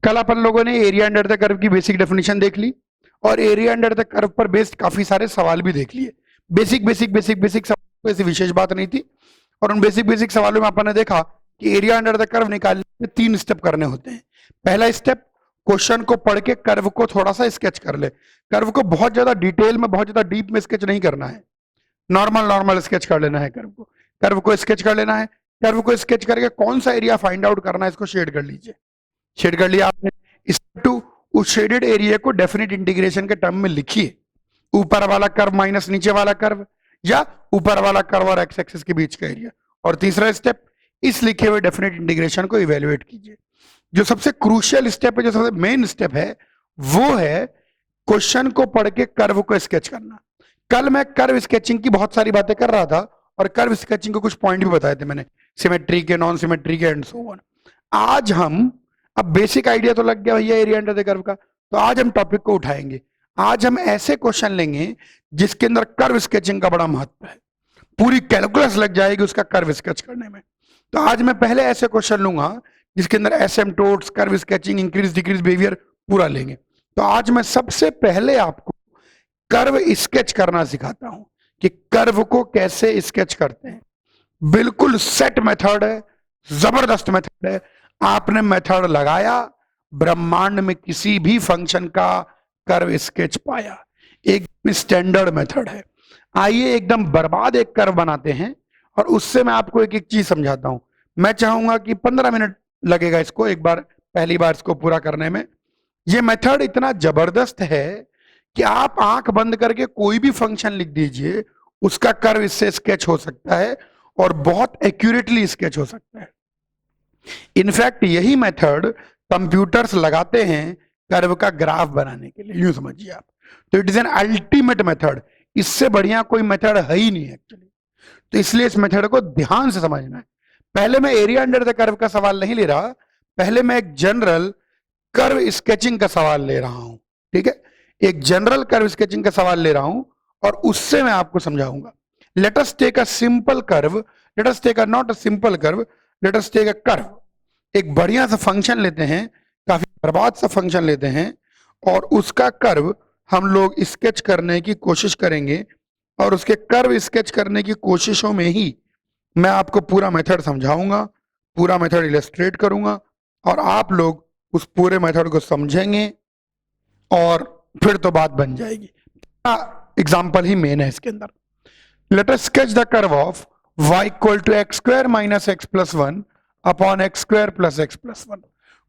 कल अपन लोगों ने एरिया अंडर द कर्व की बेसिक डेफिनेशन देख ली और एरिया अंडर द कर्व पर बेस्ड काफी सारे सवाल भी देख लिए। बेसिक बेसिक बेसिक बेसिक सवाल, ऐसी विशेष बात नहीं थी। और उन बेसिक बेसिक सवालों में अपन ने देखा कि एरिया अंडर द कर्व निकालने में 3 स्टेप करने होते हैं। पहला स्टेप, क्वेश्चन को पढ़ के कर्व को थोड़ा सा स्केच कर ले। कर्व को बहुत ज्यादा डिटेल में, बहुत ज्यादा डीप में स्केच नहीं करना है, नॉर्मल नॉर्मल स्केच कर लेना है। कर्व को स्केच कर लेना है। कर्व को स्केच करके कौन सा एरिया फाइंड आउट करना है, इसको शेड कर लीजिए। शेड कर लिया आपने। स्टेप 2, उस शेडेड एरिया को डेफिनेट इंटीग्रेशन के टर्म में लिखिए। ऊपर वाला कर्व माइनस नीचे वाला कर्व, या ऊपर वाला कर्व और एक्स एक्सिस के बीच का एरिया। और तीसरा स्टेप, इस लिखे हुए डेफिनेट इंटीग्रेशन को इवेल्युएट कीजिए। जो सबसे क्रूशियल स्टेप है, जो सबसे मेन स्टेप है, वो है क्वेश्चन को पढ़ के कर्व को स्केच करना। कल मैं कर्व स्केचिंग की बहुत सारी बातें कर रहा था और कर्व स्केचिंग के कुछ पॉइंट भी बताए थे मैंने, सिमेट्री के, नॉन सिमेट्री के एंड सो ऑन। आज हम, अब बेसिक आइडिया तो लग गया भैया एरिया अंडर द कर्व का, तो आज हम टॉपिक को उठाएंगे। आज हम ऐसे क्वेश्चन लेंगे जिसके अंदर कर्व स्केचिंग का बड़ा महत्व है। पूरी कैलकुलस लग जाएगी उसका कर्व स्केच करने में। तो आज मैं पहले ऐसे क्वेश्चन लूंगा जिसके अंदर asymptotes, curve sketching, increase decrease behaviour पूरा लेंगे। तो आज मैं सबसे पहले आपको कर्व स्केच करना सिखाता हूं कि कर्व को कैसे स्केच करते हैं। बिल्कुल सेट मेथड है, जबरदस्त मेथड है। आपने मेथड लगाया, ब्रह्मांड में किसी भी फंक्शन का कर्व स्केच पाया। एक स्टैंडर्ड मेथड है। आइए एकदम बर्बाद एक कर्व बनाते हैं और उससे मैं आपको एक एक चीज समझाता हूं। मैं चाहूंगा कि 15 मिनट लगेगा इसको एक बार, पहली बार इसको पूरा करने में। यह मेथड इतना जबरदस्त है कि आप आंख बंद करके कोई भी फंक्शन लिख दीजिए, उसका कर्व इससे स्केच हो सकता है और बहुत एक्यूरेटली स्केच हो सकता है। इनफैक्ट यही मेथड कंप्यूटर्स लगाते हैं कर्व का ग्राफ बनाने के लिए, यूं समझिए आप। तो it is an ultimate method. इससे बढ़िया कोई मेथड है ही नहीं एक्चुअली। तो इसलिए इस मेथड को ध्यान से समझना है। पहले मैं एरिया अंडर द कर्व का सवाल नहीं ले रहा, पहले मैं एक जनरल कर्व स्केचिंग का सवाल ले रहा हूं। ठीक है, एक जनरल कर्व स्केचिंग का सवाल ले रहा हूं और उससे मैं आपको समझाऊंगा। Let us take a simple curve, let us take a not a simple curve, let us take a curve. एक बढ़िया सा फंक्शन लेते हैं, काफी बर्बाद सा फंक्शन लेते हैं और उसका कर्व हम लोग स्केच करने की कोशिश करेंगे। और उसके कर्व स्केच करने की कोशिशों में ही मैं आपको पूरा मेथड समझाऊंगा, पूरा मेथड इलस्ट्रेट करूंगा और आप लोग उस पूरे मेथड को समझेंगे और फिर तो बात बन जाएगी। एग्जाम्पल ही मेन है इसके अंदर। Let us sketch the curve of y equal to X square minus x plus 1 upon X square plus x plus 1।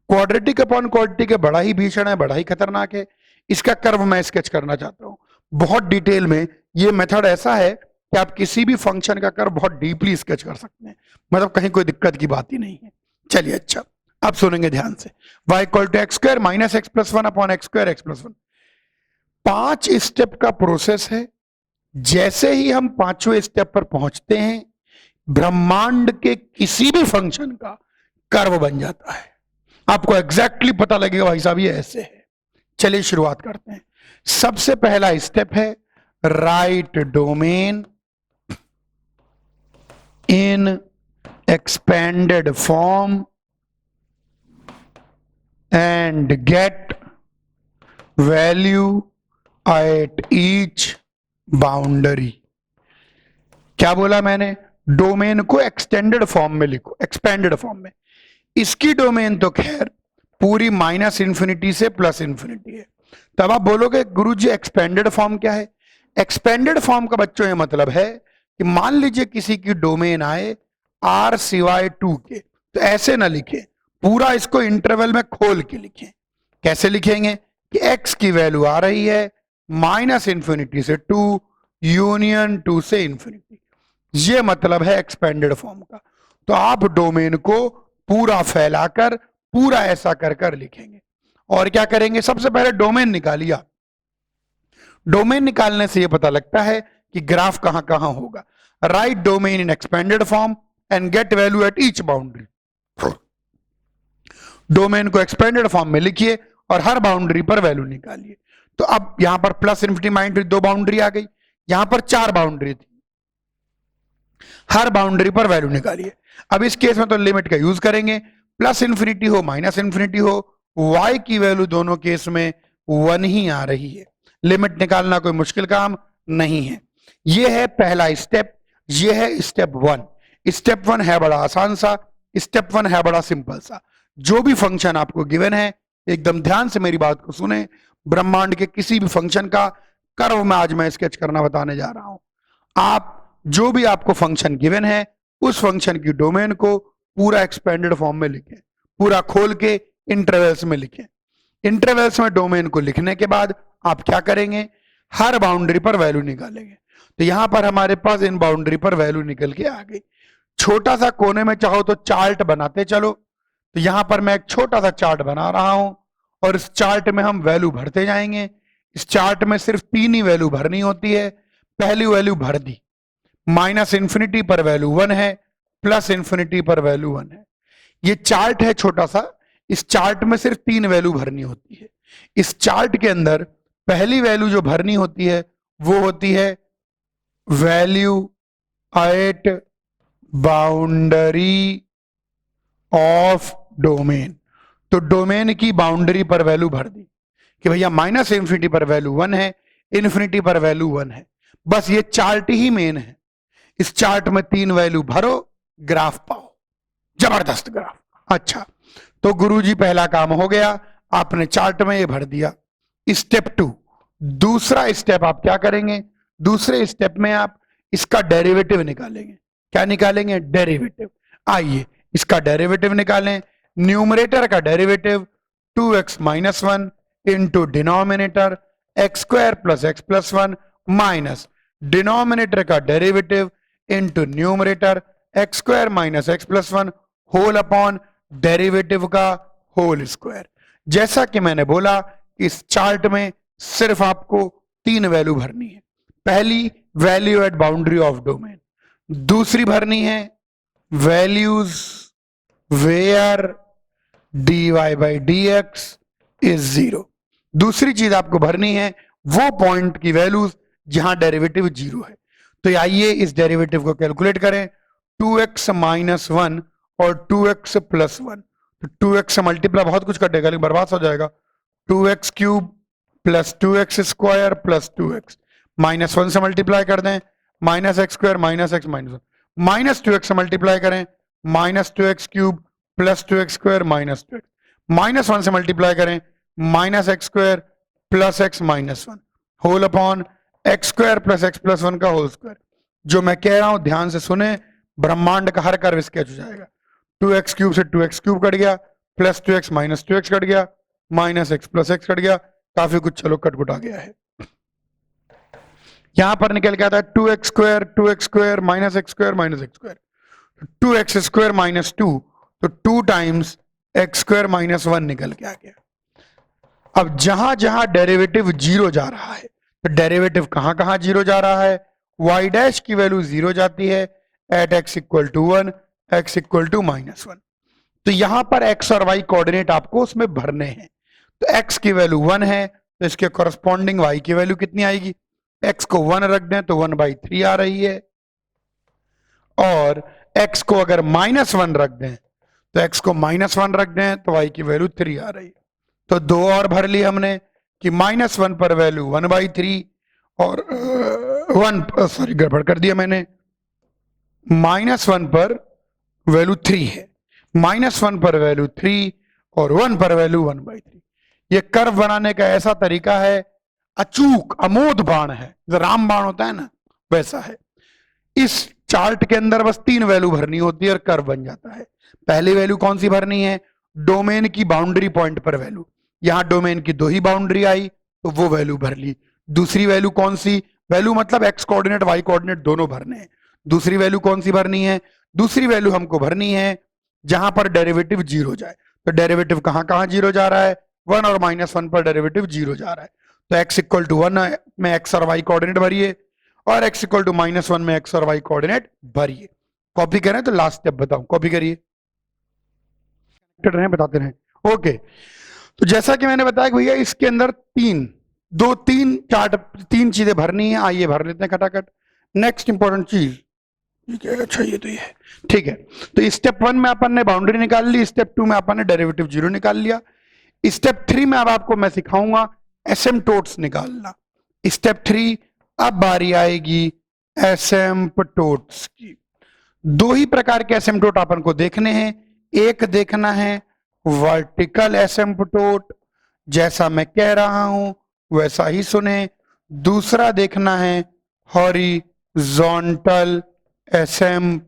Quadratic upon quadratic है, बड़ा ही भीषण है, बड़ा ही खतरनाक है। इसका कर्व मैं स्केच करना चाहता हूं बहुत डिटेल में। ये मेथड ऐसा है कि आप किसी भी फंक्शन का कर्व बहुत डीपली स्केच कर सकते हैं, मतलब कहीं कोई दिक्कत की बात ही नहीं है। चलिए अच्छा, अब सुनेंगे ध्यान से। y equal to X square minus x plus 1 upon X square X plus 1। 5 step का प्रोसेस है। जैसे ही हम 5वें स्टेप पर पहुंचते हैं, ब्रह्मांड के किसी भी फंक्शन का कर्व बन जाता है। आपको एग्जैक्टली पता लगेगा भाई साहब ये ऐसे है। चलिए शुरुआत करते हैं। सबसे पहला स्टेप है right domain in expanded form and get value at each boundary. क्या बोला मैंने? डोमेन को एक्सटेंडेड फॉर्म में लिखो, एक्सपेंडेड फॉर्म में। इसकी डोमेन तो खैर पूरी माइनस इंफिनिटी से प्लस इंफिनिटी है। तब आप बोलोगे गुरुजी एक्सपेंडेड फॉर्म क्या है? एक्सपेंडेड फॉर्म का बच्चों ये मतलब है कि मान लीजिए किसी की डोमेन आए r सिवाय 2 के, तो ऐसे ना लिखें, पूरा इसको इंटरवल में खोल के लिखें। कैसे लिखेंगे कि x की वैल्यू आ रही है माइनस इंफिनिटी से 2 यूनियन 2 से इंफिनिटी। ये मतलब है एक्सपेंडेड फॉर्म का। तो आप डोमेन को पूरा फैलाकर पूरा ऐसा कर कर लिखेंगे। और क्या करेंगे? सबसे पहले डोमेन निकालिए। डोमेन निकालने से यह पता लगता है कि ग्राफ कहां कहां होगा। Right domain in expanded form and get value at each boundary. Domain को एक्सपेंडेड फॉर्म में लिखिए और हर बाउंड्री पर वैल्यू निकालिए। तो अब यहां पर प्लस इंफिनिटी माइनस 2 बाउंड्री आ गई, यहां पर 4 बाउंड्री थी, हर बाउंड्री पर वैल्यू निकालिए। अब इस केस में तो लिमिट का यूज करेंगे, प्लस इंफिनिटी हो माइनस इंफिनिटी हो, y की वैल्यू दोनों केस में 1 ही आ रही है। लिमिट निकालना कोई मुश्किल काम नहीं है। ये है पहला स्टेप, ये है स्टेप 1। स्टेप 1 है बड़ा आसान सा, स्टेप 1 है बड़ा सिंपल सा। जो भी फंक्शन आपको गिवन है, एकदम ध्यान से मेरी बात को सुने, ब्रह्मांड के किसी भी फंक्शन का कर्व में आज मैं स्केच करना बताने जा रहा हूं। आप जो भी आपको फंक्शन गिवन है, उस फंक्शन की डोमेन को पूरा एक्सपेंडेड फॉर्म में लिखें, पूरा खोल के इंटरवल्स में लिखें। इंटरवल्स में डोमेन को लिखने के बाद आप क्या करेंगे, हर बाउंड्री पर वैल्यू निकालेंगे। तो यहां पर हमारे पास इन बाउंड्री पर वैल्यू निकल के आ गई। छोटा सा कोने में चाहो तो चार्ट बनाते चलो। तो यहां पर मैं एक छोटा सा चार्ट बना रहा हूं और इस चार्ट में हम वैल्यू भरते जाएंगे। इस चार्ट में सिर्फ 3 ही वैल्यू भरनी होती है। पहली वैल्यू भर दी, माइनस इंफिनिटी पर वैल्यू 1 है, प्लस इंफिनिटी पर वैल्यू 1 है। ये चार्ट है छोटा सा, इस चार्ट में सिर्फ 3 वैल्यू भरनी होती है। इस चार्ट के अंदर पहली वैल्यू जो भरनी होती है वो होती है value at boundary of domain. तो डोमेन की बाउंड्री पर वैल्यू भर दी कि भैया माइनस इंफिनिटी पर वैल्यू 1 है, इंफिनिटी पर वैल्यू 1 है। बस ये चार्ट ही मेन है। इस चार्ट में 3 वैल्यू भरो, ग्राफ पाओ, जबरदस्त ग्राफ। अच्छा, तो गुरुजी पहला काम हो गया, आपने चार्ट में ये भर दिया। स्टेप 2, दूसरा स्टेप आप क्या करेंगे, दूसरे स्टेप में आप इसका डेरिवेटिव निकालेंगे। क्या निकालेंगे, डेरिवेटिव। आइए इसका डेरिवेटिव निकालें। न्यूमरेटर का derivative 2x minus 1 into denominator x square plus x plus 1 minus denominator का derivative into numerator x square minus x plus 1 whole upon derivative का होल स्क्वायर। जैसा कि मैंने बोला, इस चार्ट में सिर्फ आपको 3 वैल्यू भरनी है। पहली value at boundary of domain, दूसरी भरनी है values where dy by dx is 0। दूसरी चीज आपको भरनी है वो पॉइंट की वैल्यूज जहां डेरिवेटिव 0 है। तो आइए इस डेरिवेटिव को कैलकुलेट करें। 2x माइनस 1 और 2x प्लस 1, तो 2x से मल्टीप्लाई बहुत कुछ कटेगा लेकिन बर्बाद हो जाएगा। 2x cube plus 2x square plus 2x, minus 1 से मल्टीप्लाई कर दें, minus X square minus X minus 1, minus 2x से मल्टीप्लाई करें, minus 2x cube plus 2x square minus 2x, minus 1 से मल्टीप्लाई करें, minus X square plus X minus 1 whole upon X square plus x plus 1 का whole square. जो मैं कह रहा हूं ध्यान से सुने, ब्रह्मांड का हर कर्व स्केच हो जाएगा। 2x क्यूब से 2x क्यूब कट गया, plus 2x minus 2x cut गया, minus x plus x cut गया, काफी कुछ चलो कटकुट आ गया है। यहां पर निकल के आता है 2x square minus X square minus X square, 2x square minus 2, तो 2 टाइम्स एक्स स्क्वायर माइनस 1 निकल के आ गया। अब जहां जहां डेरिवेटिव 0 जा रहा है, तो डेरिवेटिव कहां कहां 0 जा रहा है, y डैश की वैल्यू 0 जाती है at x equal to 1, x equal to minus 1। तो यहां पर x और y कोऑर्डिनेट आपको उसमें भरने हैं। तो x की वैल्यू 1 है, तो इसके कॉरस्पॉन्डिंग y की वैल्यू कितनी आएगी, x को 1 रख दें तो 1/3 आ रही है, और x को अगर माइनस 1 रख दें तो x को माइनस 1 रख दें तो y की वैल्यू 3 आ रही है। तो 2 और भर ली हमने कि माइनस 1 पर वैल्यू 1/3 और 1 सॉरी गड़बड़ कर दिया मैंने, माइनस 1 पर वैल्यू 3 है, माइनस 1 पर वैल्यू 3 और 1 पर वैल्यू 1/3। ये कर्व बनाने का ऐसा तरीका है, अचूक अमोद बाण है, राम बाण होता है ना, वैसा है। इस चार्ट के अंदर बस 3 वैल्यू भरनी होती है और कर्व बन जाता है। पहली वैल्यू कौन सी भरनी है, डोमेन की बाउंड्री पॉइंट पर वैल्यू। यहां डोमेन की 2 ही बाउंड्री आई तो वो वैल्यू भर ली। दूसरी वैल्यू कौन सी, वैल्यू मतलब एक्स कोऑर्डिनेट वाई कोऑर्डिनेट दोनों भरने हैं। दूसरी वैल्यू कौन सी भरनी है, दूसरी वैल्यू हमको भरनी है जहां पर डेरिवेटिव 0 जाए। तो डेरिवेटिव कहां कहां 0 जा रहा है, 1 और माइनस 1 पर डेरिवेटिव 0 जा रहा है। तो x इक्वल टू 1 में x और y कोऑर्डिनेट भरिए और x इक्वल टू माइनस 1 में x और y कोऑर्डिनेट भरिए। कॉपी करें तो लास्ट स्टेप बताऊं, कॉपी करिए, रहे बताते रहे। ओके, तो जैसा कि मैंने बताया कि भैया इसके अंदर 3 चीजें भरनी है। आइए भर लेते हैं खटाखट। नेक्स्ट इंपॉर्टेंट चीज, अच्छा ये तो ये है, ठीक है। तो स्टेप 1 में अपन ने बाउंड्री निकाल ली, स्टेप 2 में अपन ने डेरिवेटिव 0 निकाल लिया। स्टेप 3 में अब आपको मैं सिखाऊंगा एसिम्पटोट्स निकालना। स्टेप 3, अब बारी आएगी एसिम्पटोट्स की। दो ही प्रकार के एसिम्पटोट अपन को देखने हैं। एक देखना है वर्टिकल एसिम्पटोट, जैसा मैं कह रहा हूं वैसा ही सुने। दूसरा देखना है हॉरिजॉन्टल एसिम्पटोट।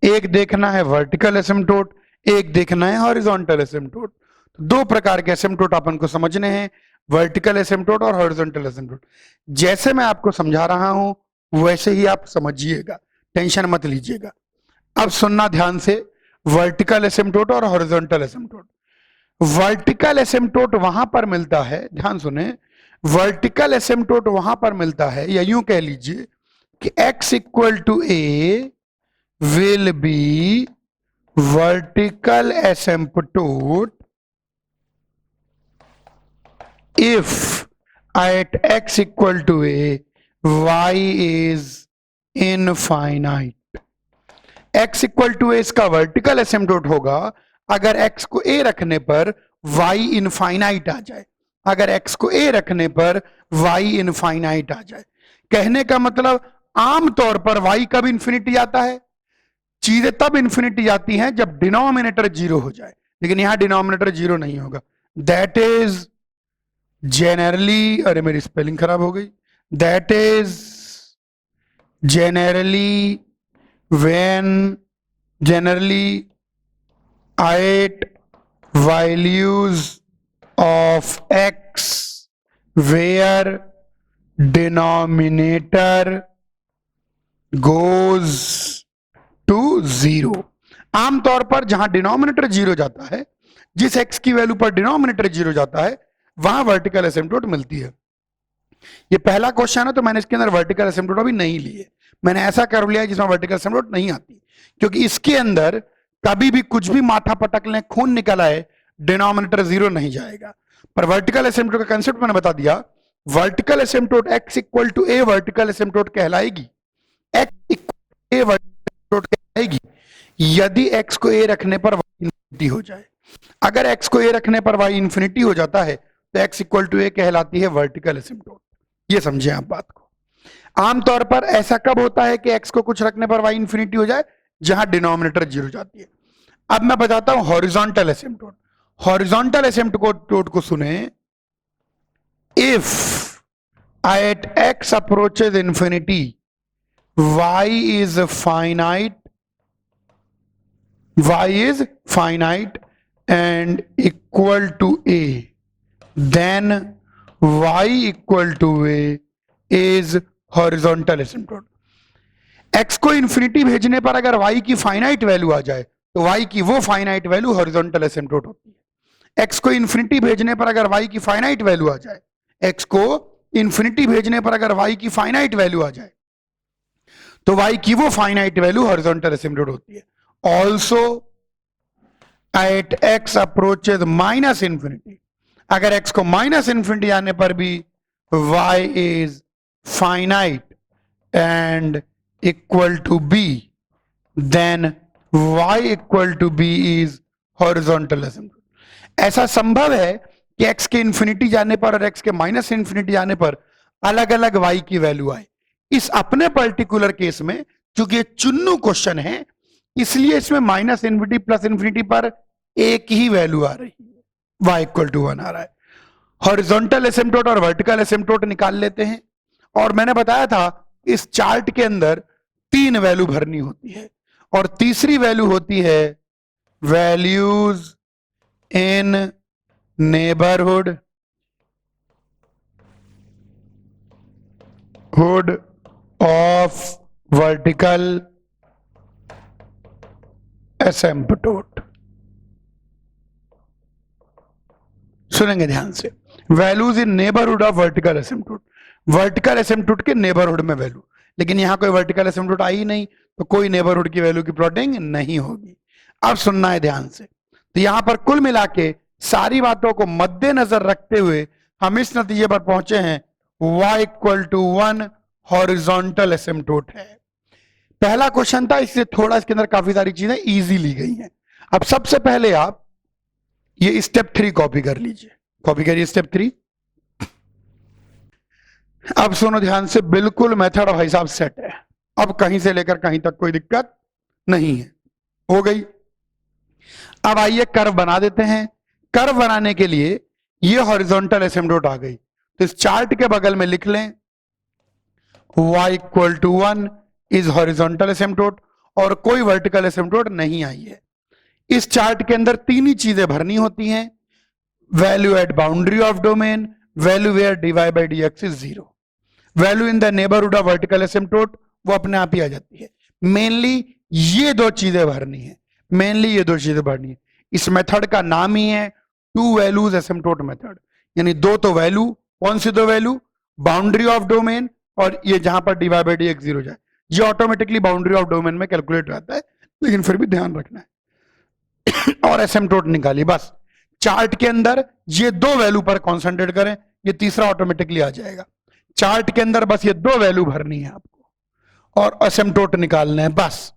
एक देखना है वर्टिकल एसिम्पटोट, एक देखना है हॉरिजॉन्टल एसिम्पटोट। दो प्रकार के एसिम्पटोट अपन को समझने हैं, वर्टिकल एसिम्पटोट और हॉरिजॉन्टल एसिम्पटोट। जैसे मैं आपको समझा रहा हूं वैसे ही आप समझिएगा, टेंशन मत लीजिएगा। अब सुनना ध्यान से, वर्टिकल एसिम्पटोट और हॉरिजॉन्टल एसिम्पटोट। वर्टिकल एसिम्पटोट वहां पर मिलता है, ध्यान सुने, वर्टिकल एसिम्पटोट वहां पर मिलता है, या यूं कह लीजिए कि x equal to a will be vertical asymptote if at x equal to a y is infinite। x equal to a इसका वर्टिकल एसिम्पटोट होगा अगर x को a रखने पर y इनफाइनाइट आ जाए। अगर x को a रखने पर y इनफाइनाइट आ जाए, कहने का मतलब आमतौर पर y कब इंफिनिटी आता है? चीजें तब इंफिनिटी जाती हैं जब डिनोमिनेटर जीरो हो जाए, लेकिन यहां डिनोमिनेटर जीरो नहीं होगा। दैट इज generally, अरे मेरी स्पेलिंग खराब हो गई, that is generally at values of x where denominator goes to 0। आमतौर पर जहां डिनोमिनेटर जीरो जाता है, जिस x की वैल्यू पर डिनोमिनेटर जीरो जाता है, वहां वर्टिकल एसिम्पटोट मिलती है। ये पहला क्वेश्चन है तो मैंने इसके अंदर वर्टिकल एसिम्पटोट अभी नहीं लिए, मैंने ऐसा कर लिया जिसमें वर्टिकल एसिम्पटोट नहीं आती, क्योंकि इसके अंदर कभी भी कुछ भी माथा पटक लें, खून निकल आए, डिनोमिनेटर जीरो नहीं जाएगा। पर वर्टिकल एसिम्पटोट का कंसेप्ट मैंने बता दिया। Vertical asymptote x equal to a vertical asymptote कहलाएगी, x इक्वल a वर्टिकल कहलाएगी यदि x को a रखने पर y इंफिनिटी हो जाए। अगर x को a रखने पर y इंफिनिटी हो जाता है तो x इक्वल टू ए कहलाती है वर्टिकल एसिम्पटोट। ये समझे आप बात को। आमतौर पर ऐसा कब होता है कि x को कुछ रखने पर y इंफिनिटी हो जाए? जहां डिनोमिनेटर जीरो जाती है। अब मैं बताता हूं हॉरिजॉन्टल एसिम्पटोट। हॉरिजॉन्टल एसिम्पटोट को सुने, if at x approaches infinity y is finite and equal to a, then y equal to a is horizontal asymptote। x को इंफिनिटी भेजने पर अगर y की फाइनाइट वैल्यू आ जाए तो y की वो फाइनाइट वैल्यू हॉरिजॉन्टल एसिम्पटोट होती है। x को इंफिनिटी भेजने पर अगर y की फाइनाइट वैल्यू आ जाए, x को इंफिनिटी भेजने पर अगर y की फाइनाइट वैल्यू आ जाए तो y की वो फाइनाइट वैल्यू हॉरिजॉन्टल एसिम्पटोट होती है। Also at x approaches minus infinity, अगर x को माइनस इंफिनिटी आने पर भी y is finite and equal to b, then y equal to b is horizontal asymptote. ऐसा संभव है कि x के इंफिनिटी जाने पर और x के माइनस इंफिनिटी जाने पर अलग अलग y की वैल्यू आए। इस अपने पर्टिकुलर केस में चूंकि ये चुन्नू क्वेश्चन है, इसलिए इसमें माइनस इंफिनिटी प्लस इंफिनिटी पर एक ही वैल्यू आ रही है, y इक्वल टू 1 आ रहा है। हॉरिजॉन्टल एसिम्पटोट और वर्टिकल एसिम्पटोट निकाल लेते हैं। और मैंने बताया था इस चार्ट के अंदर 3 वैल्यू भरनी होती है, और तीसरी वैल्यू होती है values in neighbourhood of vertical asymptote. सुनेंगे ध्यान से, values in neighbourhood of vertical asymptote, vertical asymptote के नेबरहुड में वैल्यू। लेकिन यहां कोई वर्टिकल एसिम्पटोट आई नहीं तो कोई नेबरहुड की वैल्यू की प्लॉटिंग नहीं होगी। अब सुनना है ध्यान से। तो यहां पर कुल मिला के सारी बातों को मद्देनजर रखते हुए हम इस नतीजे पर पहुंचे हैं y इक्वल टू 1 हॉरिजॉन्टल एसिम्पटोट है। पहला क्वेश्चन था, इससे थोड़ा इसके अंदर काफी सारी चीजें इजी ली गई हैं। अब सबसे पहले आप ये स्टेप 3 कॉपी कर लीजिए, कॉपी करिए स्टेप 3। अब सुनो ध्यान से, बिल्कुल मेथड भाई साहब सेट है, अब कहीं से लेकर कहीं तक कोई दिक्कत नहीं है, हो गई। अब आइए कर्व बना देते हैं। कर्व बनाने के लिए ये हॉरिजॉन्टल एसिम्प्टोट आ गई, तो इस चार्ट के बगल में लिख लें y equal to 1 is horizontal asymptote, और कोई वर्टिकल एसिम्प्टोट नहीं आई है। इस चार्ट के अंदर तीन ही चीजें भरनी होती हैं, value at boundary of domain, value where dy by dx is 0, value in the neighbourhood of vertical asymptote, वो अपने आप ही आ जाती है। मेनली ये दो चीजें भरनी है, मेनली ये दो चीजें भरनी है। इस मेथड का नाम ही है टू वैल्यूज एसिम्प्टोट मेथड, यानी दो तो वैल्यू, कौन सी दो वैल्यू, बाउंड्री ऑफ डोमेन और ये जहां पर dy by dx 0 जाए, ये ऑटोमेटिकली बाउंड्री ऑफ डोमेन में कैलकुलेट रहता है, लेकिन फिर भी ध्यान रखना है। और एसिम्प्टोट निकाली, बस चार्ट के अंदर ये दो वैल्यू पर कॉन्सेंट्रेट करें, ये तीसरा ऑटोमेटिकली आ जाएगा। चार्ट के अंदर बस ये दो वैल्यू भरनी है आपको और एसिम्प्टोट निकालना है बस।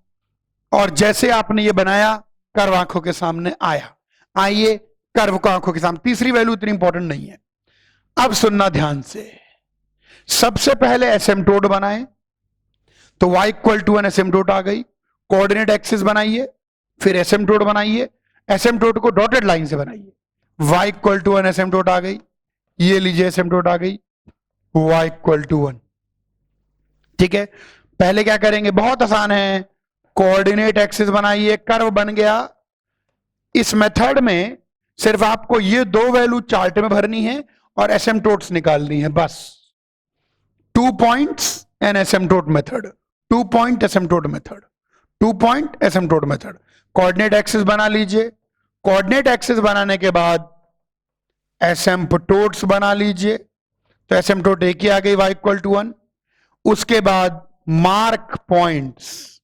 और जैसे आपने ये बनाया, कर्व आंखों के सामने आया। आइए कर्व को आंखों के सामने, तीसरी वैल्यू इतनी इंपॉर्टेंट नहीं है। अब सुनना ध्यान से, सबसे पहले एसिम्प्टोट बनाएं, तो y इक्वल टू 1 एसिम्प्टोट आ गई, कोऑर्डिनेट एक्सिस बनाइए, फिर एसिम्प्टोट बनाइए, एसिम्प्टोट को डॉटेड लाइन से बनाइए, y इक्वल टू 1 एसिम्प्टोट आ गई, ये लीजिए एसिम्प्टोट आ गई y इक्वल टू 1। ठीक है, पहले क्या करेंगे, बहुत आसान है, कोऑर्डिनेट एक्सिस बनाइए, कर्व बन गया। इस मेथड में सिर्फ आपको ये दो वैल्यू चार्ट में भरनी है और एसिम्प्टोट्स निकालनी है बस। 2 points and asymptote method, 2 point asymptote method, 2 point asymptote method. Coordinate axis बना लीजिए, कोऑर्डिनेट एक्सिस बनाने के बाद एसिम्प्टोट्स बना लीजिए, तो एसिम्प्टोट एक ही आ गई y इक्वल टू 1। उसके बाद मार्क पॉइंट्स,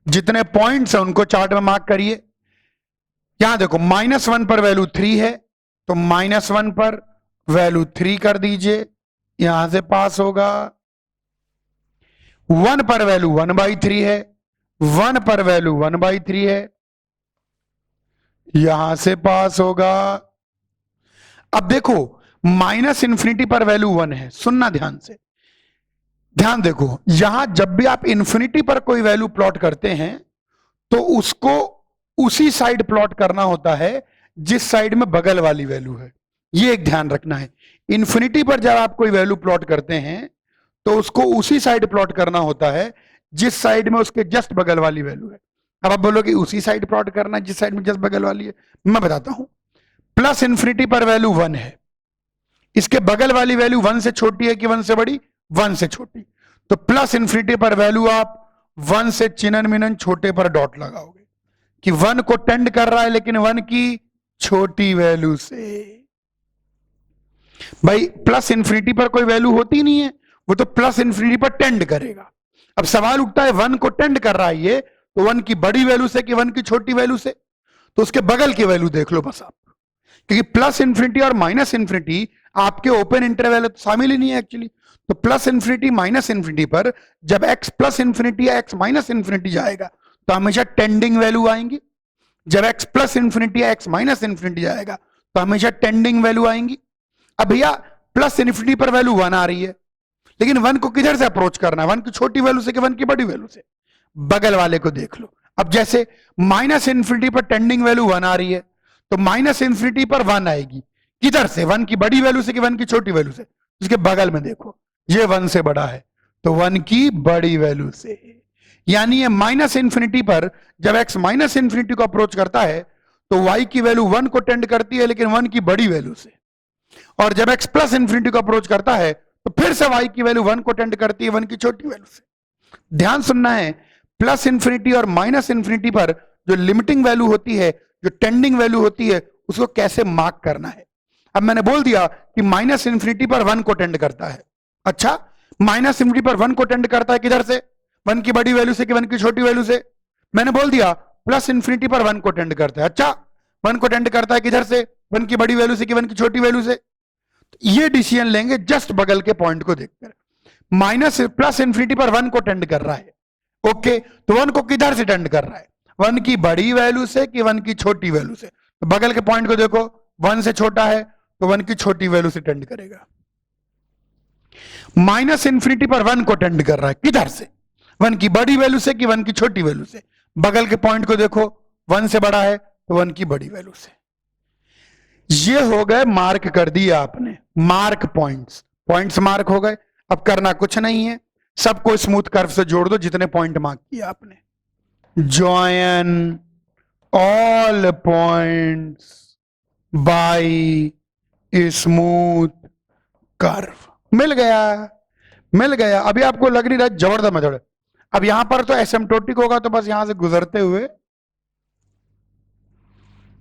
जितने पॉइंट्स हैं उनको चार्ट में मार्क करिए। यहां देखो -1 पर वैल्यू 3 है, तो -1 पर वैल्यू 3 कर दीजिए, यहां से पास होगा। 1 पर वैल्यू 1/3 है, 1 पर वैल्यू 1/3 है, यहां से पास होगा। अब देखो -∞ पर वैल्यू 1 है, सुनना ध्यान से, ध्यान देखो, यहां जब भी आप इंफिनिटी पर कोई वैल्यू प्लॉट करते हैं तो उसको उसी साइड प्लॉट करना होता है जिस साइड में बगल वाली वैल्यू है, ये एक ध्यान रखना है। इंफिनिटी पर जब आप कोई वैल्यू प्लॉट करते हैं तो उसको उसी साइड प्लॉट करना होता है जिस साइड में उसके जस्ट बगल वाली वैल्यू है। अब आप बोलोगे उसी साइड प्लॉट करना है जिस साइड में जस्ट बगल वाली है, मैं बताता हूं। +∞ पर वैल्यू 1 है, इसके बगल वाली वैल्यू 1 से छोटी है कि 1 से बड़ी, 1 से छोटी, तो +∞ पर वैल्यू आप 1 से चिनन मिनन छोटे पर डॉट लगाओगे कि 1 को टेंड कर रहा है, लेकिन 1 की छोटी वैल्यू से। भाई +∞ पर कोई वैल्यू होती नहीं है, वो तो +∞ पर टेंड करेगा। अब सवाल उठता है 1 को टेंड कर रहा है ये, तो 1 की बड़ी वैल्यू से कि 1 की छोटी वैल्यू से, तो उसके बगल की वैल्यू देख लो बस आप, क्योंकि +∞ और -∞ आपके ओपन इंटरवल तो शामिल ही नहीं है एक्चुअली। तो +∞ -∞ पर जब x +∞ या x -∞ जाएगा तो हमेशा टेंडिंग वैल्यू आएंगी, जब x +∞ या x -∞ जाएगा तो हमेशा टेंडिंग वैल्यू आएंगी। अब भैया +∞ पर वैल्यू 1 आ रही है, लेकिन 1 को किधर से अप्रोच करना है, 1 की छोटी वैल्यू से कि 1 की बड़ी वैल्यू से, बगल वाले को देख लो। अब जैसे -∞ पर टेंडिंग वैल्यू 1 आ रही है, तो -∞ पर 1 आएगी, किधर से, 1 की बड़ी वैल्यू से कि 1 की छोटी वैल्यू से, उसके बगल में देखो, ये 1 से बड़ा है तो 1 की बड़ी वैल्यू से। यानी ये -∞ पर जब x -∞ को अप्रोच करता है तो y की वैल्यू 1 को टेंड करती है, लेकिन 1 की बड़ी वैल्यू से, और जब x +∞ को अप्रोच करता है तो फिर से y की वैल्यू 1 को टेंड करती है 1 की छोटी वैल्यू से। ध्यान सुनना है, +∞ और -∞ पर जो लिमिटिंग वैल्यू होती है, जो टेंडिंग वैल्यू होती है, उसको कैसे मार्क करना है। अब मैंने बोल दिया कि -∞ पर 1 को टेंड करता है। अच्छा, -∞ पर 1 को टेंड करता है किधर से, 1 की बड़ी वैल्यू से कि 1 की छोटी वैल्यू से। मैंने बोल दिया +∞ पर 1 को टेंड करता है। अच्छा, 1 को टेंड करता है किधर से, 1 की बड़ी वैल्यू से कि 1 की छोटी वैल्यू से। ये डिसीजन लेंगे जस्ट बगल के पॉइंट को देखकर। +∞ पर 1 को टेंड कर रहा है, ओके, तो 1 को किधर से टेंड कर रहा है, 1 की बड़ी वैल्यू से कि 1 की छोटी वैल्यू से, तो बगल के पॉइंट को देखो, 1 से छोटा है तो 1 की छोटी वैल्यू से टेंड करेगा। माइनस इंफिनिटी पर 1 को टेंड कर रहा है, किधर से? 1 की बड़ी वैल्यू से कि 1 की छोटी वैल्यू से? बगल के पॉइंट को देखो, 1 से बड़ा है तो 1 की बड़ी वैल्यू से। ये हो गए, मार्क कर दिया आपने, मार्क पॉइंट्स, पॉइंट्स मार्क हो गए। अब करना कुछ नहीं है, सबको स्मूथ कर्व से जोड़ दो जितने पॉइंट मार्क किया आपने। Join all points by smooth curve. मिल गया, मिल गया। अभी आपको लग नहीं रहा जबरदस्त मेथड। अब यहां पर तो एसिम्प्टोटिक होगा तो बस यहां से गुजरते हुए,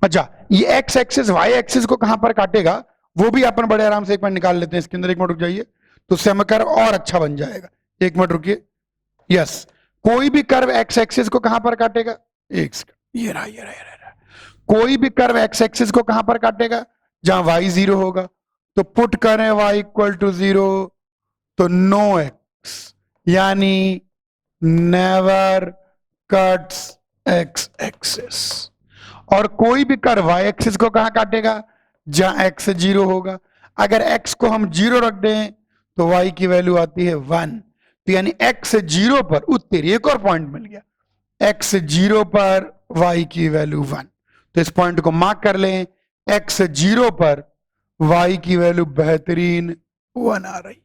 अच्छा ये एक्स एक्सिस वाई एक्सिस को कहां पर काटेगा वो भी अपन बड़े आराम से एक मिनट निकाल लेते हैं। इसके अंदर एक मिनट रुक जाइए, तो समीकरण और अच्छा बन जाएगा। एक मिनट रुकिए। यस, कोई भी कर्व एक्स एक्सिस को कहां पर काटेगा? एक्स, ये रहा ये रहा ये रहा। कोई भी कर्व एक्स एक्सिस को कहां पर काटेगा? जहां वाई 0 होगा। तो पुट करें वाई इक्वल टू 0, तो नो एक्स, यानी नेवर कट्स एक्स एक्सिस। और कोई भी कर्व वाई एक्सिस को कहां काटेगा? जहां एक्स 0 होगा। अगर एक्स को हम 0 रख दें तो वाई की वैल्यू आती है 1, तो यानी एक्स 0 पर, उत्तर एक और पॉइंट मिल गया, एक्स 0 पर वाई की वैल्यू 1। तो इस पॉइंट को मार्क कर लें, एक्स 0 पर वाई की वैल्यू बेहतरीन 1 आ रही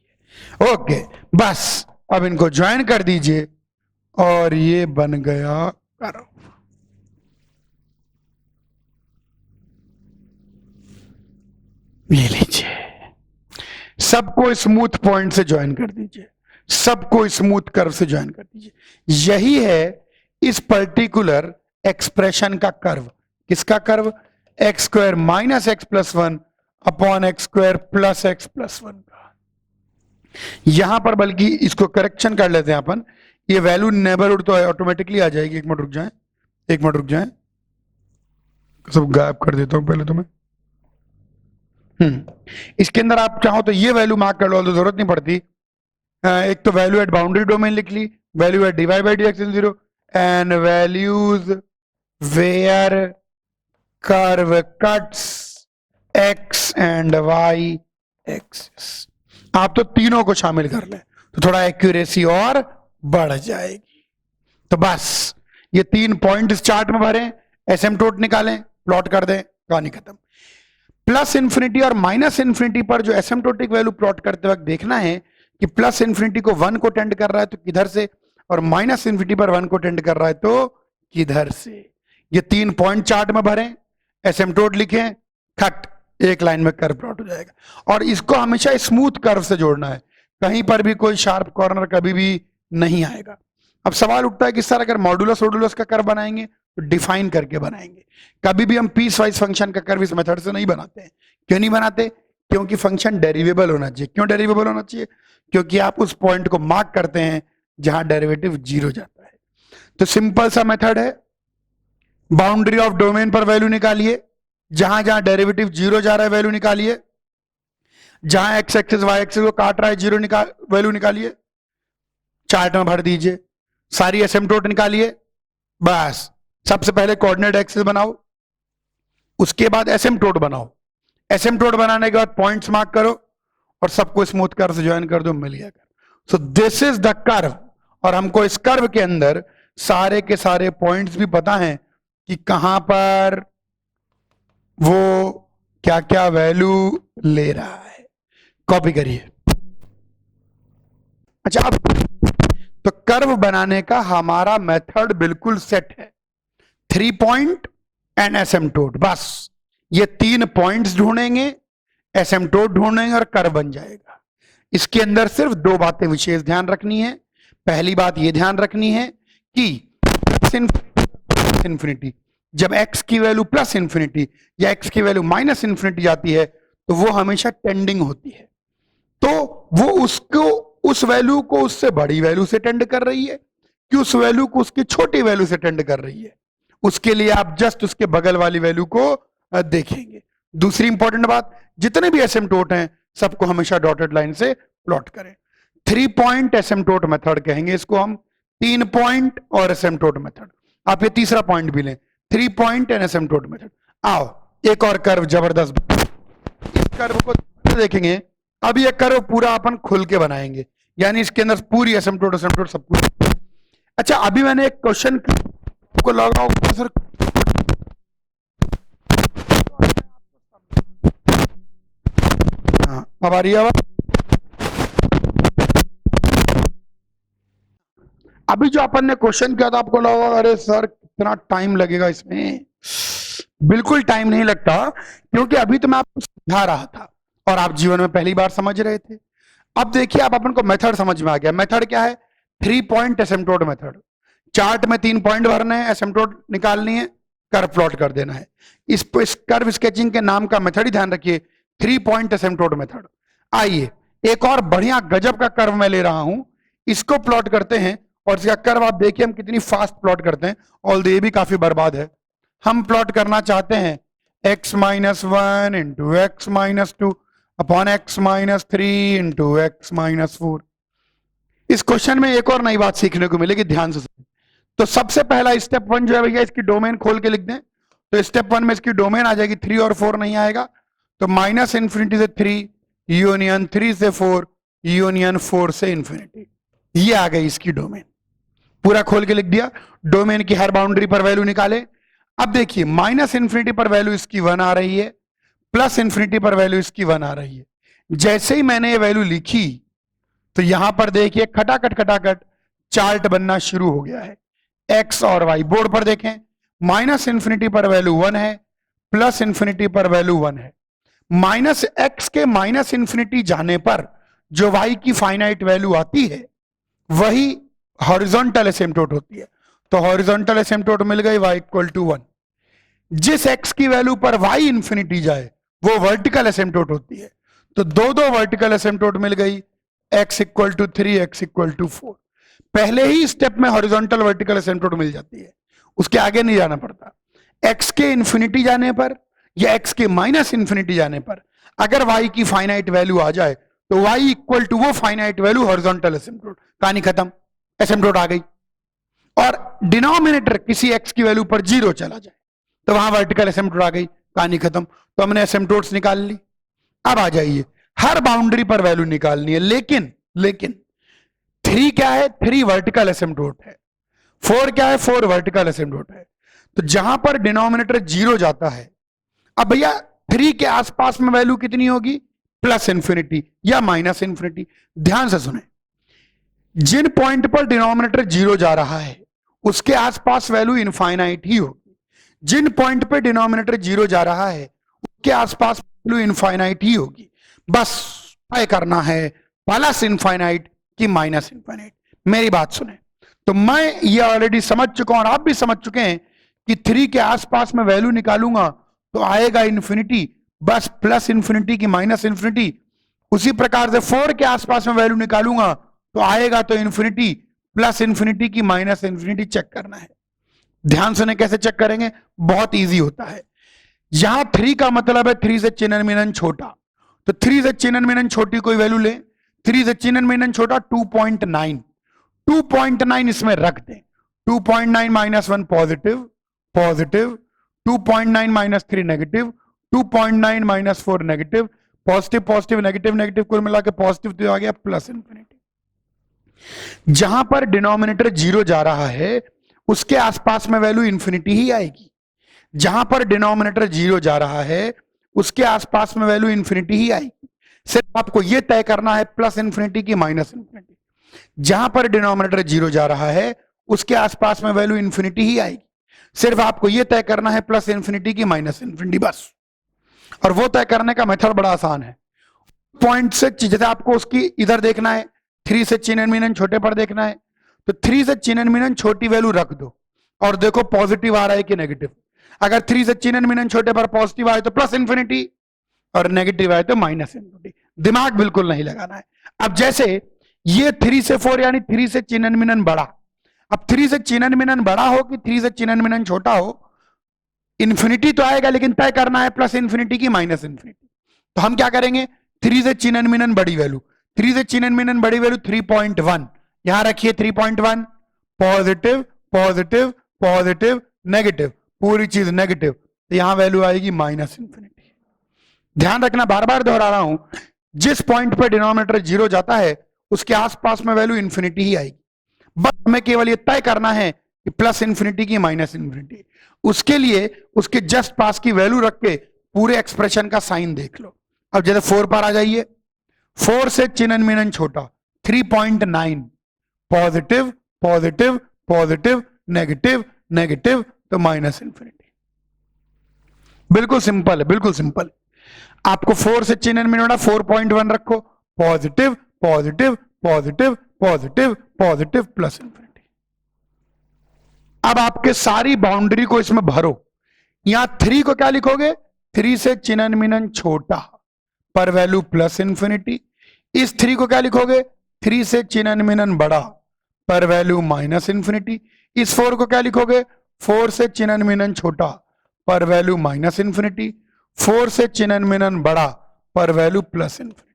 है। ओके, बस अब इनको ज्वाइन कर दीजिए और ये बन गया कर्व। ये लीजिए, सबको स्मूथ पॉइंट से ज्वाइन कर दीजिए, सबको स्मूथ कर्व से ज्वाइन कर दीजिए। यही है इस पर्टिकुलर एक्सप्रेशन का कर्व। किसका curve? X square minus x plus 1 upon X square plus x plus 1 का। यहां पर बल्कि इसको करेक्शन कर लेते हैं अपन, ये वैल्यू नेबरहुड तो ऑटोमेटिकली आ जाएगी। एक मिनट रुक जाएं, एक मिनट रुक जाएं, सब गायब कर देता हूं पहले तो मैं। इसके अंदर आप चाहो तो ये वैल्यू मार्क कर लो, तो जरूरत नहीं पड़ती। एक तो वैल्यू एट बाउंड्री डोमेन लिख ली, value at divide by dx in 0 and values where curve cuts x and y axis. आप तो तीनों को शामिल कर ले तो थोड़ा एक्यूरेसी और बढ़ जाएगी। तो बस ये 3 पॉइंट इस चार्ट में भरें, एसिम्प्टोट निकालें, प्लॉट कर दें, कहानी खत्म। प्लस इंफिनिटी और माइनस इंफिनिटी पर जो एसिम्प्टोटिक वैल्यू प्लॉट करते वक्त देखना है कि प्लस इंफिनिटी को 1 को टेंड कर रहा है तो किधर से, और माइनस इंफिनिटी पर 1 को टेंड कर रहा है तो किधर से। ये 3 पॉइंट चार्ट में भरें, एसिम्प्टोट लिखें, खट, एक लाइन में कर्व प्लॉट हो जाएगा। और इसको हमेशा स्मूथ कर्व से जोड़ना है, कहीं पर भी कोई शार्प कॉर्नर कभी भी नहीं आएगा। अब सवाल उठता है कि सर अगर मॉडुलस वोडुलस का कर्व बनाएंगे तो डिफाइन करके बनाएंगे। कभी भी हम पीस वाइज फंक्शन का कर्व इस मेथड से नहीं बनाते हैं। क्यों नहीं बनाते? क्योंकि फंक्शन डेरिवेबल होना चाहिए। क्यों डेरिवेबल होना चाहिए? क्योंकि आप उस पॉइंट को मार्क करते हैं जहां डेरिवेटिव 0 जाता है। तो सिंपल सा मेथड है, बाउंड्री ऑफ डोमेन पर वैल्यू निकालिए, जहां जहां डेरिवेटिव 0 जा रहा है वैल्यू निकालिए, जहां एक्स एक्सिस वाई एक्सिस को काट रहा है 0 वैल्यू निकालिए, चार्ट में भर दीजिए, सारी एसिम्प्टोट निकालिए। बस सबसे पहले कोऑर्डिनेट एक्सिस बनाओ, उसके बाद एसिम्प्टोट बनाओ, एसिम्प्टोट बनाने के बाद पॉइंट्स मार्क करो और सबको स्मूथ कर्व से ज्वाइन कर दो, मिल गया curve. So this is the curve. और हमको इस कर्व के अंदर सारे के सारे पॉइंट्स भी पता हैं कि कहां पर वो क्या क्या वैल्यू ले रहा है। कॉपी करिए। अच्छा, अब तो कर्व बनाने का हमारा मेथड बिल्कुल सेट है, 3 पॉइंट एंड एसिम्प्टोट। बस ये 3 पॉइंट्स ढूंढेंगे, एसिम्प्टोट ढूंढेंगे और कर्व बन जाएगा। इसके अंदर सिर्फ 2 बातें विशेष ध्यान रखनी है। पहली बात ये ध्यान रखनी है कि इंफिनिटी, जब x की वैल्यू प्लस इंफिनिटी या x की वैल्यू माइनस इंफिनिटी जाती है तो वो हमेशा टेंडिंग होती है। तो वो उसको, उस वैल्यू को उससे बड़ी वैल्यू से टेंड कर रही है कि उस वैल्यू को उसकी छोटी वैल्यू से टेंड कर रही है। उसके लिए आप जस्ट उसके बगल वाली वैल्यू को देखेंगे। दूसरी इंपॉर्टेंट बात, जितने भी एसिम्प्टोट हैं सबको हमेशा डॉटेड लाइन से प्लॉट करें। 3 पॉइंट एसिम्प्टोट मेथड कहेंगे इसको हम, 3 पॉइंट और एसिम्प्टोट मेथड। आप ये तीसरा पॉइंट भी लें, 3 पॉइंट एंड एसिम्प्टोट मेथड। आओ एक और कर्व जबरदस्त, इस कर्व को देखेंगे। अब ये कर्व पूरा अपन खुल के बनाएंगे, यानी इसके अंदर पूरी एसिम्पटोट सब कुछ। अच्छा, अभी मैंने एक क्वेश्चन को लगाओ सर, हाँ अब आ रही है आवाज। अभी जो अपन ने क्वेश्चन किया था, आपको लगा अरे सर कितना टाइम लगेगा इसमें। बिल्कुल टाइम नहीं लगता, क्योंकि अभी तो मैं आपको समझा रहा था और आप जीवन में पहली बार समझ रहे थे। अब देखिए, अब अपन को मेथड समझ में आ गया। मेथड क्या है? 3 पॉइंट एसिम्पटोट मेथड। चार्ट में 3 पॉइंट भरने हैं, एसिम्पटोट निकालनी है, कर्व प्लॉट कर देना है। इस कर्व स्केचिंग के नाम का मेथड ही ध्यान रखिए, 3 पॉइंट एसिम्पटोट मेथड। आइए एक और बढ़िया गजब का कर्व मैं ले रहा हूं, इसको प्लॉट करते हैं। और इसका कर्व आप देखिए हम कितनी फास्ट प्लॉट करते हैं, ऑल ये भी काफी बर्बाद है। हम प्लॉट करना चाहते हैं x-1 into x-2 upon x-3 into x-4। इस क्वेश्चन में एक और नई बात सीखने को मिलेगी, ध्यान से सुनिए। तो सबसे पहला स्टेप 1 जो है भैया, इसकी डोमेन खोल के लिख दें। तो स्टेप 1 में इसकी डोमेन आ जाएगी, 3 और 4 नहीं आएगा, तो -∞ से 3 यूनियन 3 से 4 यूनियन 4 से इंफिनिटी, ये आ गई इसकी डोमेन। पूरा खोल के लिख दिया। डोमेन की हर बाउंड्री पर वैल्यू निकाले। अब देखिए -∞ पर वैल्यू इसकी 1 आ रही है, +∞ पर वैल्यू इसकी 1 आ रही है। जैसे ही मैंने ये वैल्यू लिखी तो यहां पर देखिए खटाखट चार्ट बनना शुरू हो गया है। एक्स और वाई बोर्ड पर देखें, -∞ पर वैल्यू 1 है, +∞ पर वैल्यू 1 है। -x के -∞ जाने पर जो y की फाइनाइट वैल्यू आती है वही हॉरिजॉन्टल एसिम्पटोट होती है। तो हॉरिजॉन्टल एसिम्पटोट मिल गई y = 1। जिस x की वैल्यू पर y इंफिनिटी जाए वो वर्टिकल एसिम्पटोट होती है। तो दो वर्टिकल एसिम्पटोट मिल गई, x = 3 x = 4। पहले ही स्टेप में हॉरिजॉन्टल वर्टिकल एसिम्पटोट मिल जाती है, उसके आगे नहीं जाना पड़ता। x के इंफिनिटी जाने पर या x के -∞ जाने पर अगर y की फाइनाइट वैल्यू आ जाए तो y = वो फाइनाइट वैल्यू हॉरिजॉन्टल एसिम्पटोट, कहानी खत्म, एसिम्पटोट आ गई। और डिनोमिनेटर किसी x की वैल्यू पर 0 चला जाए तो वहां वर्टिकल एसिम्पटोट आ गई, कहानी खत्म। तो हमने एसिम्पटोट्स निकाल ली। अब आ जाइए, हर बाउंड्री पर वैल्यू निकालनी है, लेकिन 3 क्या है? 3 वर्टिकल एसिम्पटोट है। 4 क्या है? 4 वर्टिकल एसिम्पटोट है। तो जहां पर डिनोमिनेटर 0 जाता है, अब भैया 3 के आसपास में वैल्यू कितनी होगी? +∞ या -∞। ध्यान से सुने, जिन पॉइंट पर डिनोमिनेटर 0 जा रहा है उसके आसपास वैल्यू इनफाइनाइट ही होगी। जिन पॉइंट पे डिनोमिनेटर 0 जा रहा है उसके आसपास वैल्यू इनफाइनाइट ही होगी। बस तय करना है +∞ कि -∞। मेरी बात सुने, तो मैं ये ऑलरेडी समझ चुका हूं और आप भी समझ चुके हैं कि 3 के आसपास में वैल्यू निकालूंगा तो आएगा इन्फिनिटी, बस +∞ कि -∞। उसी प्रकार से 4 के आसपास में वैल्यू निकालूंगा तो आएगा तो इन्फिनिटी, +∞ कि -∞। चेक करना है। ध्यान सुने कैसे चेक करेंगे, बहुत इजी होता है। यहां 3 का मतलब है 3 से चिन्हन छोटा, तो 3 से चिन्हन छोटी कोई वैल्यू ले। 3 से चिन्हन छोटा 2.9, 2.9 इसमें रख दें। 2.9 -1 positive, 2.9 - 3 negative, 2.9 - 4 negative, positive negative कुल मिला के पॉजिटिव तो आ गया +∞। जहां पर डिनोमिनेटर 0 जा रहा है उसके आसपास में वैल्यू इन्फिनिटी ही आएगी। जहां पर डिनोमिनेटर 0 जा रहा है उसके आसपास में वैल्यू इन्फिनिटी ही आएगी। सिर्फ आपको यह तय करना है +∞ कि -∞। जहां पर डिनोमिनेटर 0 जा रहा है उसके आसपास में वैल्यू इन्फिनिटी ही आएगी। सिर्फ आपको यह तय करना है +∞ कि -∞, बस। और वो तय करने का मेथड बड़ा आसान है। पॉइंट से जैसे आपको उसकी इधर देखना है, 3 से चिन्हन छोटे पर देखना है, तो 3 से चिन्हन छोटी वैल्यू रख दो और देखो पॉजिटिव आ रहा है कि नेगेटिव। अगर 3 से चिन्हन छोटे पर पॉजिटिव आए तो +∞, और नेगेटिव आए तो -∞। दिमाग बिल्कुल नहीं लगाना है। अब जैसे ये 3 से 4 यानी 3 से चिन्हन बड़ा, अब 3 से चिन्हन बड़ा हो कि 3 से चिन्हन छोटा हो, इन्फिनिटी तो आएगा लेकिन तय करना है +∞ कि -∞। तो हम क्या करेंगे, 3 से चिन्हन बड़ी वैल्यू, 3 से चिन्हन बड़ी वैल्यू 3.1 यहां रखिए। 3.1 पॉजिटिव नेगेटिव, पूरी चीज नेगेटिव, तो यहां वैल्यू आएगी माइनस इन्फिनिटी। ध्यान रखना, बार बार दोहरा रहा हूं, जिस पॉइंट पर डिनोमिनेटर 0 जाता है उसके आसपास में वैल्यू इन्फिनिटी ही आएगी। बस हमें केवल ये तय करना है कि प्लस इन्फिनिटी की माइनस इन्फिनिटी, उसके लिए उसके जस्ट पास की वैल्यू रख के पूरे एक्सप्रेशन का साइन देख लो। अब जैसे 4 पर आ जाइए, 4 से चिन्ह मिनन छोटा 3.9, positive positive positive negative negative, तो माइनस इन्फिनिटी। बिल्कुल सिंपल है, बिल्कुल सिंपल। आपको 4 से चिन्ह मिनोड़ा 4.1 रखो, positive positive positive positive positive plus infinity. अब आपके सारी बाउंड्री को इसमें भरो। यहां 3 को क्या लिखोगे, 3 से चिन्ह मिनन छोटा पर वैल्यू प्लस इन्फिनिटी। इस 3 को क्या लिखोगे, 3 से चिन्ह मिनन बड़ा पर वैल्यू माइनस इन्फिनिटी। इस 4 को क्या लिखोगे, 4 से चिन्ह मिनन छोटा पर वैल्यू माइनस इन्फिनिटी। 4 से चिन्ह मिनन बड़ा पर वैल्यू प्लस इन्फिनिटी।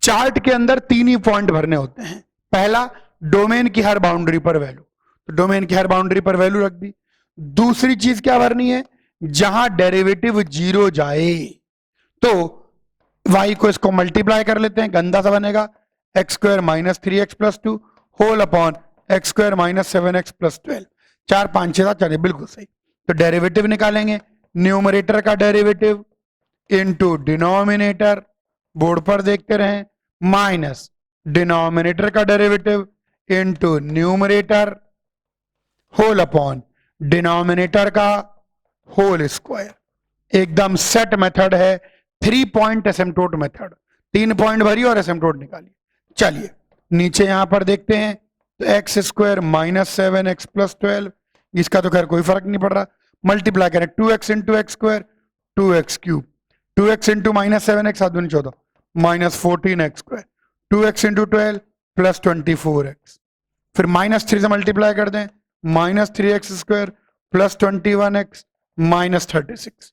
चार्ट के अंदर 3 ही पॉइंट भरने होते हैं। पहला, डोमेन की हर बाउंड्री पर वैल्यू, तो डोमेन की हर बाउंड्री पर वैल्यू रख दी। दूसरी चीज क्या भरनी है, जहां डेरिवेटिव 0 जाए तो y को इसको मल्टीप्लाई कर लेते हैं, गंदा सा बनेगा X square minus 3x plus 2 whole upon X square minus 7x plus 12। 4 5 6 7 4, बिल्कुल सही। तो डेरिवेटिव निकालेंगे, न्यूमरेटर का डेरिवेटिव इनटू डिनोमिनेटर, बोर्ड पर देखते रहें, माइनस डिनोमिनेटर का derivative into numerator whole upon denominator का होल स्क्वायर। एकदम सेट मेथड है, 3 पॉइंट एसिम्प्टोट मेथड। 3 पॉइंट भरिए और एसिम्प्टोट निकालिए। चलिए नीचे यहां पर देखते हैं, तो x square minus 7x plus 12, इसका तो खैर कोई फर्क नहीं पड़ रहा, मल्टीप्लाई करें 2x into x square 2x cube, 2x into minus 7x 7 दूनी 14 minus 14x square, 2x into 12 plus 24x, फिर माइनस 3 से मल्टीप्लाई कर दें, minus 3x square plus 21x minus 36।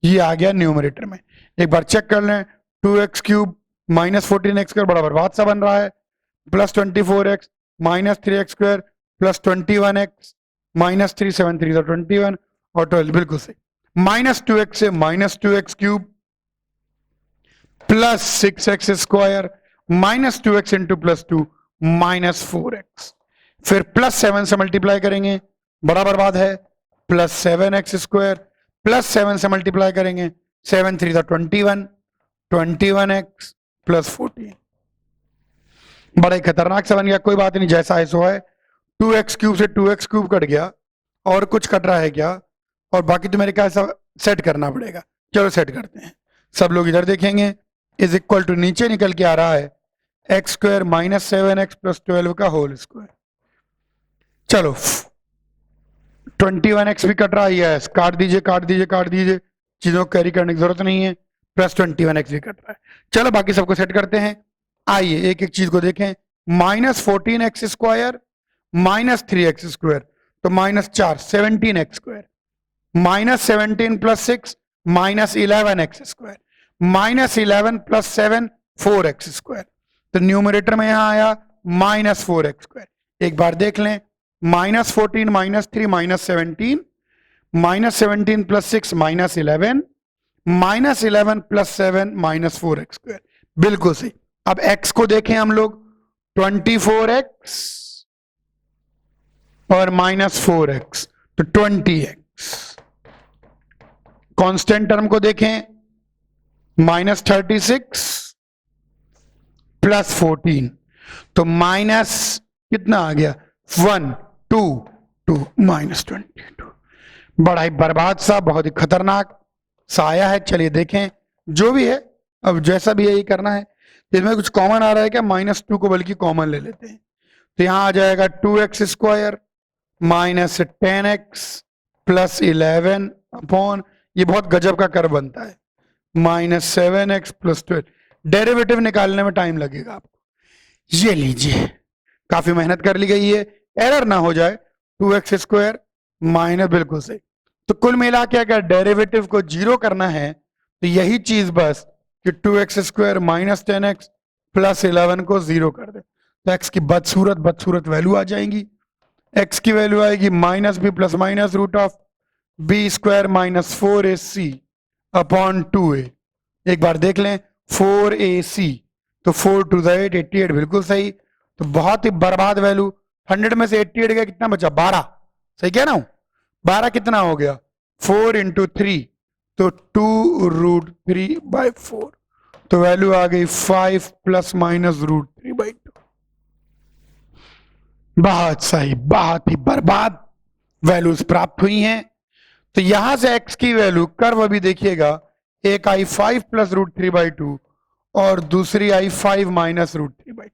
ये आ गया न्यूमरेटर में। एक बार चेक कर लें, 2x cube minus 14x square बड़ा बर्बाद सा बन रहा है, plus 24x minus 3x square plus 21x minus 3 7 3 21 और 12, बिल्कुल सही। माइनस 2x से minus 2x cube plus 6x square minus 2x into plus 2 minus 4x, फिर प्लस 7 से मल्टीप्लाई करेंगे, बड़ा बर्बाद है, प्लस 7x स्क्वायर प्लस 7 से मल्टीप्लाई करेंगे, 7 3 21 21x प्लस 14। बड़ा ही खतरनाक सा बन गया, कोई बात नहीं, जैसा है सो है। 2x क्यूब से 2x क्यूब कट गया, और कुछ कट रहा है क्या, और बाकी तो मेरे ख्याल से सेट करना पड़ेगा। चलो सेट करते हैं, सब लोग इधर देखेंगे, इज इक्वल टू नीचे निकल के आ रहा है x square minus 7x plus 12 का होल स्क्वायर। चलो 21x भी कट रहा है, यस, काट दीजिए काट दीजिए काट दीजिए, चीजों को कैरी करने की जरूरत नहीं है, प्लस 21x भी कट रहा है। चलो बाकी सबको सेट करते हैं। आइए एक एक चीज को देखें, minus 14x square minus 3x square, तो minus 4 17x square, minus 17 plus 6 minus 11x square, minus 11 plus 7 4x square, तो न्यूमरेटर में यहां आया माइनस 4x स्क्वायर। एक बार देख लें, minus 14 minus 3 minus 17, minus 17 plus 6 minus 11, minus 11 plus 7 minus 4x square, बिल्कुल सही। अब x को देखें हम लोग, 24x और माइनस 4x, तो 20x। कांस्टेंट टर्म को देखें, माइनस 36 प्लस 14, तो माइनस कितना आ गया 1 2 2 माइनस 22। बड़ा ही बर्बाद सा, बहुत ही खतरनाक सा आया है। चलिए देखें, जो भी है, अब जैसा भी है यही करना है। इसमें कुछ कॉमन आ रहा है क्या, माइनस 2 को बल्कि कॉमन ले लेते हैं, तो यहां आ जाएगा 2x square minus 10x plus 11 upon, ये बहुत गजब का कर्व बनता है, माइनस 7x प्लस 12। डेरिवेटिव निकालने में टाइम लगेगा आपको। ये लीजिए, काफी मेहनत कर ली गई है, एरर ना हो जाए, 2x स्क्वायर माइनस, बिल्कुल सही। तो कुल मिला के अगर डेरिवेटिव को 0 करना है तो यही चीज बस कि 2x square minus 10x plus 11 को 0 कर दे, तो x की बदसूरत वैल्यू आ जाएंगी। x की वैल्यू आएगी minus b plus minus root of B square minus 4ac upon 2a। एक बार देख लें 4ac, तो 4 टू द 8, 88 बिल्कुल सही। तो बहुत ही बर्बाद वैल्यू, 100 में से 88 गया, कितना बचा 12, सही कह रहा हूं। 12 कितना हो गया 4 इंटू 3, तो 2√3/4, तो वैल्यू आ गई 5 प्लस माइनस √3/2। बहुत सही, बहुत ही बर्बाद वैल्यूज प्राप्त हुई हैं। तो यहां से x की वैल्यू कर्व अभी देखिएगा, एक आई 5 प्लस √3/2 और दूसरी आई 5 माइनस √3/2।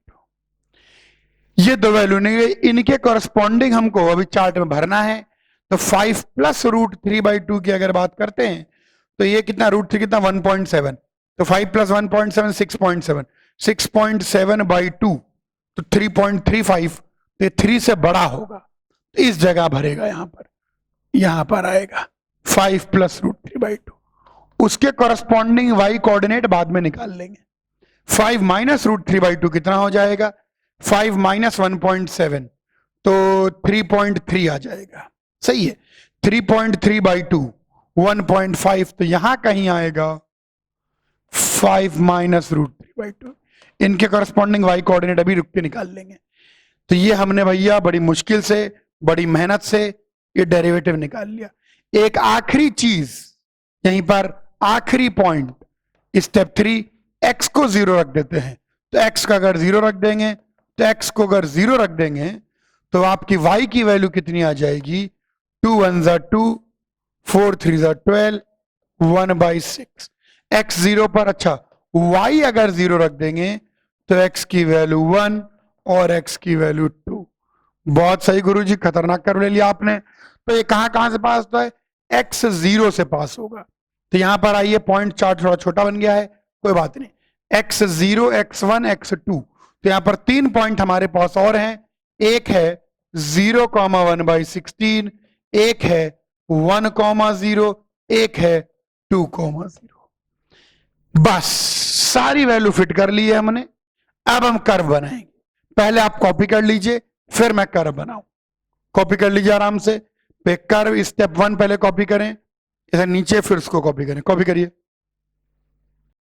ये दो वैल्यू नहीं है, इनके कॉरस्पॉन्डिंग हमको अभी चार्ट में भरना है। तो 5 प्लस √3/2 की अगर बात करते हैं तो ये कितना √3 कितना 1.7, तो 5 प्लस 1.7 6.7, 6.7/2 तो 3.35, तो 3 से बड़ा होगा, तो इस जगह भरेगा, यहां पर आएगा 5 प्लस √3/2। उसके कॉरस्पॉन्डिंग y कोऑर्डिनेट बाद में निकाल लेंगे। 5 माइनस √3/2 कितना हो जाएगा 5 माइनस 1.7, तो 3.3 आ जाएगा, सही है। 3.3/2 1.5, तो यहां कहीं आएगा 5 माइनस √3/2। इनके कॉरस्पॉन्डिंग y कोऑर्डिनेट अभी रुक के निकाल लेंगे। तो ये हमने भैया बड़ी मुश्किल से, बड़ी मेहनत से ये डेरिवेटिव निकाल लिया। एक आखिरी चीज यहीं पर, आखिरी पॉइंट, स्टेप 3, x को 0 रख देते हैं। तो x का अगर 0 रख देंगे, तो x को अगर 0 रख देंगे तो आपकी y की वैल्यू कितनी आ जाएगी 2 1 ज़ा 2, 4 3 ज़ा 12, 1/6। x 0 पर, अच्छा y अगर 0 रख देंगे तो x की वैल्यू 1 और x की वैल्यू 2। बहुत सही गुरुजी, खतरनाक कर ले लिया आपने। तो ये कहां से पास होता है, x 0 से पास होगा। तो यहां पर आइए, पॉइंट चार्ट थोड़ा छोटा बन गया है, कोई बात नहीं। x 0, x 1, x 2, तो यहां पर 3 पॉइंट हमारे पास और हैं। एक है 0,1/16, एक है 1,0, एक है 2,0। बस सारी वैल्यू फिट कर ली है हमने। अब हम कर्व बनाएंगे। पहले आप कॉपी कर लीजिए, फिर मैं कर्व बनाऊं। कॉपी कर लीजिए आराम से। कर्व स्टेप 1 पहले कॉपी करें, इसे नीचे, फिर उसको कॉपी करें। कॉपी करिए।